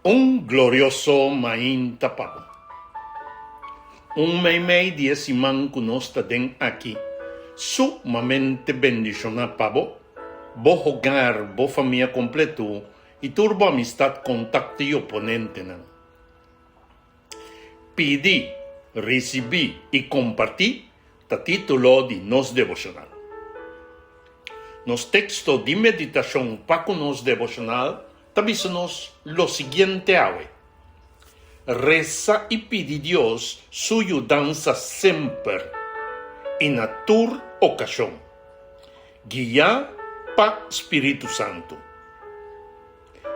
Un glorioso main tapado. Un meimei diezimán kunosta den aquí. Sumamente bendicionado pavo. Bo hogar, bo familia completo. Y turbo amistad contacto y oponente. Pidi, recibí y compartí. Ta título de nos devocional. Nos textos de meditación para nos devocional. Tabisanos lo siguiente ave. Reza y pide Dios su ayudanza siempre, en la tur ocasión. Guía pa Espíritu Santo.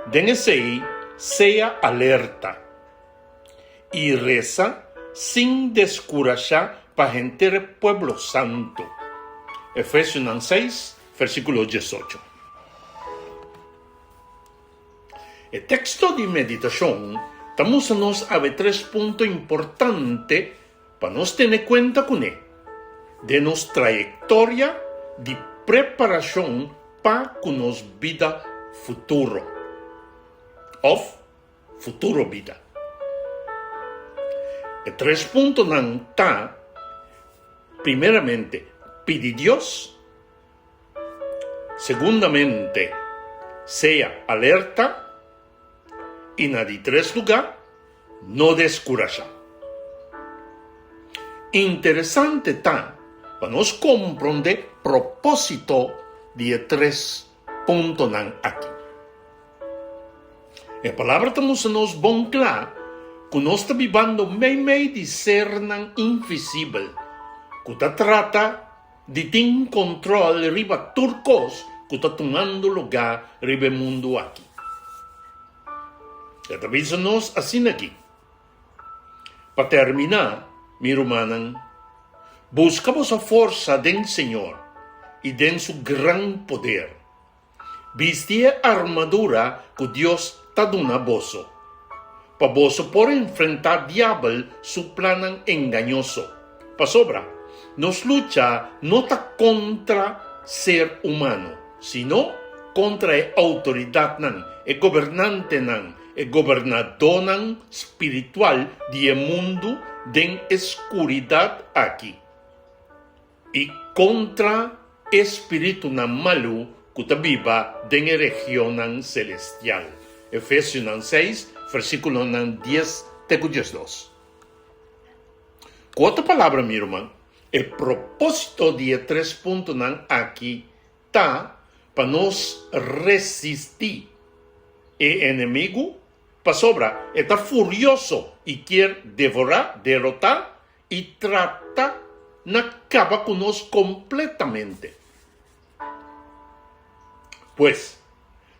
Denese sea alerta y reza sin descurachar para gente del pueblo santo. Efesios 6, versículo 18. El texto de meditación nos a ver 3 puntos importantes para nos tener cuenta con él, de nuestra trayectoria de preparación para nos vida futuro, o futuro vida. El 3 puntos está, primeramente, pide Dios, segundamente, sea alerta, y en el 3 lugar, no descuracha. Interesante está para nos comprender propósito de 3 puntos aquí. La palabra estamos nos bon clar que nos está vivando meio de ser invisible, que trata de tener control riba turcos que está tomando lugar riba mundo aquí. Ya te avisanos así aquí. Para terminar, mi hermana, buscamos a fuerza del Señor y de su gran poder. Viste armadura que Dios te da bozo. Para bozo por enfrentar diablo su plan engañoso. Para sobra, nos lucha no está contra ser humano, sino contra la autoridad, el gobernante, el gobernador espiritual del mundo de oscuridad aquí. Y contra el espíritu malo que viva en la región celestial. Efesios 6, versículo 10, tecudios 2. Con otra palabra, mi hermano, el propósito de 3 puntos aquí está para nos resistir. El enemigo, para sobra, está furioso y quiere devorar, derrotar y trata de acabar con nos completamente. Pues,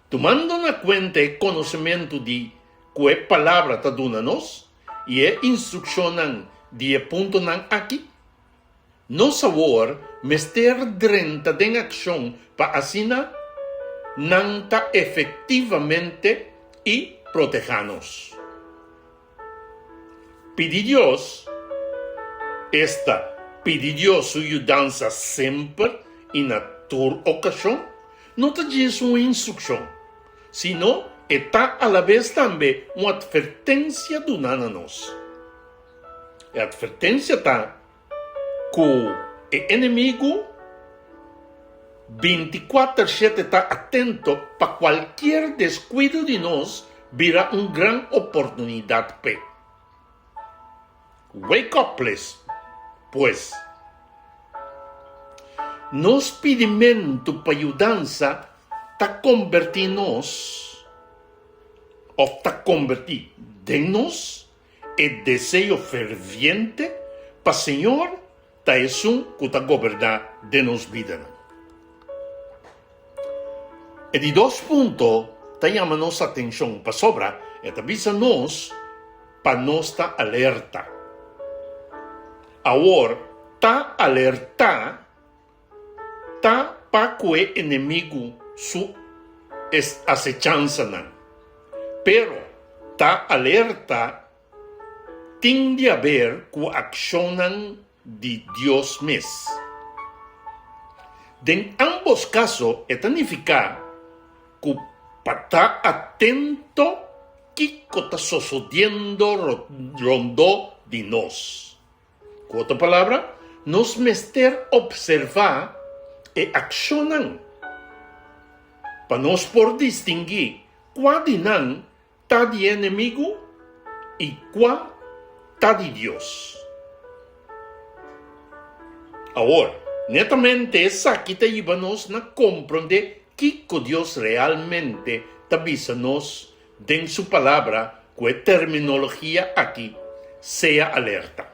tomando en cuenta el conocimiento de qué palabra está dándonos y la instrucción de punto aquí, nos sabor meter drenta de acción para así nanta efectivamente y protegernos. Pide Dios su ayudanza siempre en la ocasión, no te dice una instrucción, sino está a la vez también una advertencia donándonos. La advertencia está que el enemigo 24/7 está atento para cualquier descuido de nos verá una gran oportunidad. Wake up, please. Pues, nos pedimento para ayudanza está convertirnos o está convertir de nos el deseo ferviente para Señor ta es un que está gobernar de nos vida. E di 2 puntos te llama nuestra atención para sobra y te avisa nos para nuestra alerta. Ahora, ta alerta ta para que el enemigo su acechanza. Pero ta alerta tiende a ver que accionan de Dios mismo. En ambos casos, significa que para estar atento Kiko está sucediendo rondó de nós. Com outra palavra, nos mester observar e accionar para nós por distinguir qual de não está de inimigo e qual está de Deus. Agora, netamente, essa aqui está levando-nos a compreender que Deus realmente está avisando-nos em sua palavra, com a terminologia aqui, seja alerta.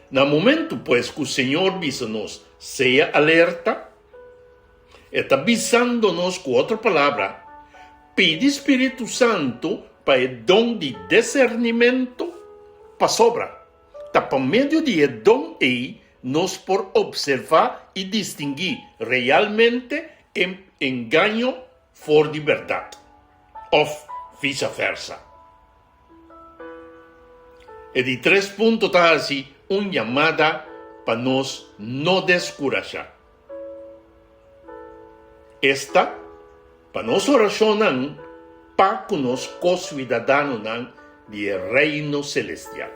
No momento, pues, que o Senhor avisa-nos, seja alerta, está avisando-nos com outra palavra, pede Espírito Santo para o dom de discernimento para sobra. Está por meio de dom aí, nós por observar e distinguir realmente engano for de verdade, ou vice-versa. E de 3 pontos está assim, uma chamada para nós não descorajar. Esta, para nós oracionar, para que nós co-cidadãos do reino celestial.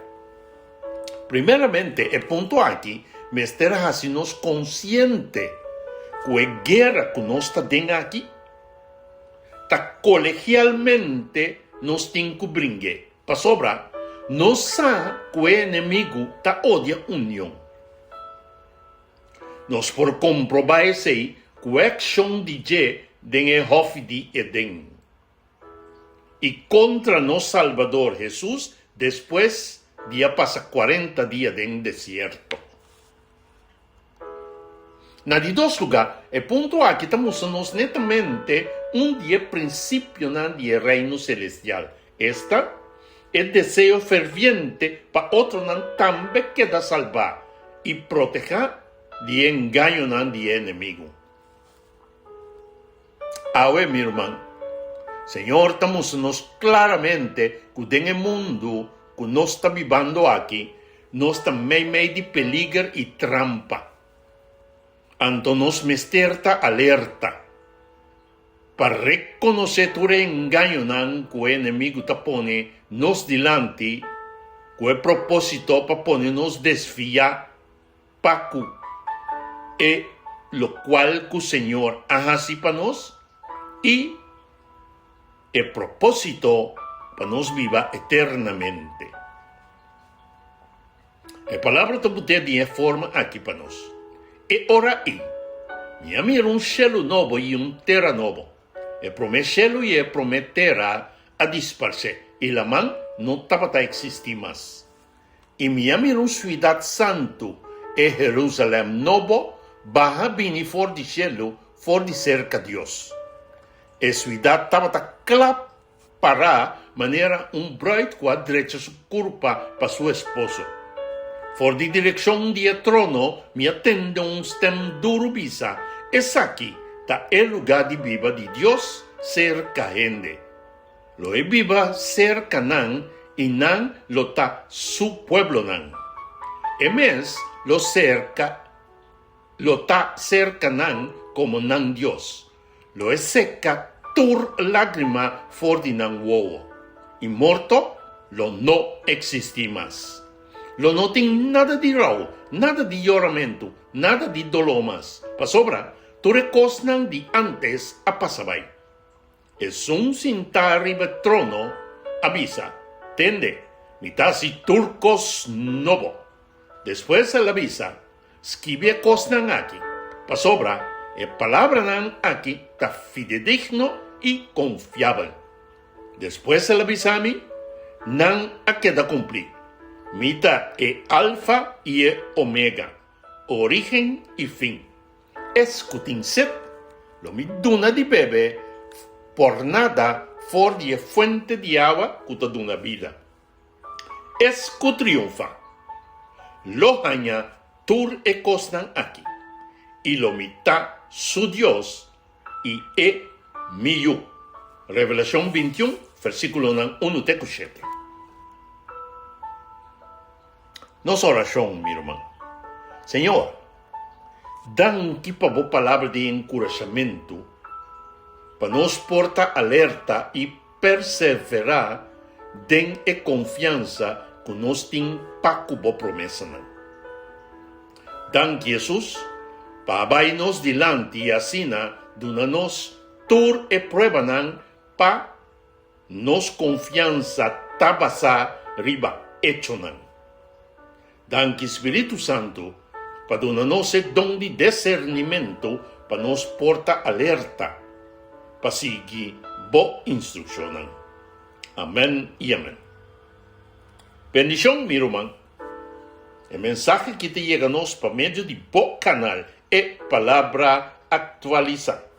Primeiramente, o ponto aqui, me estará fazendo consciente que a guerra que nós estamos aqui, está colegialmente nos tem que brincar. Para sobrar, nós sabemos que o inimigo está odia a união. Nós por comprovar isso aí, que a ação de Jé den o hof de Edén. E contra nosso Salvador Jesus, depois de passar 40 dias em deserto. Na de 2 lugares, o ponto aqui estamos nos netamente dia princípio do reino celestial. Esta é o desejo ferviente para outro também queda salvar e proteger de engano do inimigo. Agora, meu irmão, Senhor, estamos claramente que no mundo que nós estamos vivendo aqui, nós também meio de peligro e trampa. Então, nós está alerta para reconhecer o engano que o inimigo está pondo nos dilante, com o propósito para poder nos desviar para que o qual que o Senhor hace para nós e o propósito para nos viver eternamente. A palavra também tem forma aqui para nós. E ora aí, me cielo novo e terra novo. E cielo e terra a disparar. E la man não estava a existir mais. E me cidade santo e Jerusalém novo, baja bini for de cielo, for de cerca Deus. E cidade estava a para maneira bright com a direita sua curva para seu esposo. For de direção de trono, me atende stem duro bisa. Essa aqui está o lugar de viva de Deus cerca gente. Lo é viva cerca nan e nan lo está su pueblo nan. E mes lo está cerca nan como nan Dios. Lo é seca tur lágrima for de nan wowo. E morto lo no existe mais. Lo não tem nada de raw, nada de lloramento, nada de dolor mais. Para sobra, tu recosnan de antes a passabai. Es cinta arriba trono, avisa, tende, mitasi turcos novo. Después el avisa, escribe cosnan aquí. Para sobra, palabra nan aquí ta fidedigno y confiable. Después el avisa a mí, nan a queda cumplir. Mita e alfa y e omega, origen y fin. Escutinset, lo mi duna di bebe, por nada for de fuente de agua que te duna vida. Escu triunfa, lo haña tur e cosnan aquí, y lo mita su Dios y e miyu. Revelación 21, versículo 1 te 7. Nossa oração, meu irmão. Senhor, dá aqui para a palavra de encorajamento, para nos portar alerta e persevera den e confianza kung nos ting pakubo promesa nan. Dan Jesus, paabay nos dilanti asina dunanos tur e prueba nan pa nos confianza tabasa riba hecho nan. Dan ki Espiritu Santo, padunanos e don di discernimento pa nos porta alerta, pasigi bo instruksyonan. Amen y amen. Bendición, mi román. El mensaje que te llega nos por medio de bo canal e palabra actualizada.